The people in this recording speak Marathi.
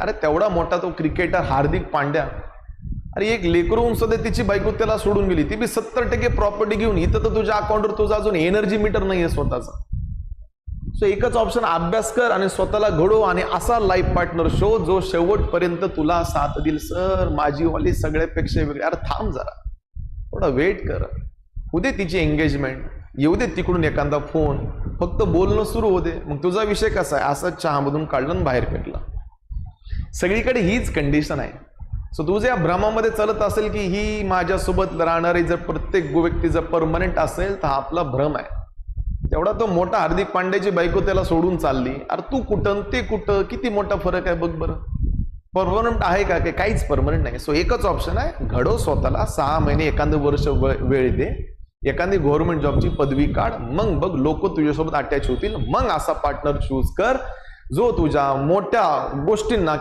अरे तेवढा मोठा तो क्रिकेटर हार्दिक पांड्या, अरे एक लेकरून सुद्धा तिची बायको त्याला सोडून गेली, ती बी 70% प्रॉपर्टी घेऊन. इथं तर तुझ्या अकाउंटवर तुझा अजून एनर्जी मीटर नाहीये स्वतःचा. सो एकच ऑप्शन, अभ्यास कर आणि स्वतःला घडव आणि असा लाईफ पार्टनर शोध जो शेवटपर्यंत तुला साथ देईल. सर माझी वाली सगळ्यापेक्षा वेगळी. अरे थांब जरा, थोडा वेट कर. उद्या तिची एंगेजमेंट, येऊ दे तिकडून एखादा फोन, फक्त बोलणं सुरू होते. मग तुझा विषय कसा आहे, असं चहामधून काढलं आणि बाहेर फेकला. सगळीकडे हीच कंडिशन आहे. सो तू या भ्रमामध्ये चालत असेल की ही माझ्यासोबत राहणारी जर प्रत्येक व्यक्ती जर परमनंट असेल तर हा आपला भ्रम आहे. तेवढा तो मोठा हार्दिक पांड्याची बायको त्याला सोडून चालली. अरे तू कुठं ते कुठं, किती मोठा फरक आहे बघ बरं. परमनंट आहे का, काहीच परमनंट नाही. सो एकच ऑप्शन आहे, घडव स्वतःला. 6 महिने एखादं वर्ष वेळ दे, एखादी गव्हर्नमेंट जॉबची पदवी काढ, मग बघ लोक तुझ्यासोबत अटॅच होतील. मग असा पार्टनर चूज कर जो तुझ्या मोठ्या गोष्टींना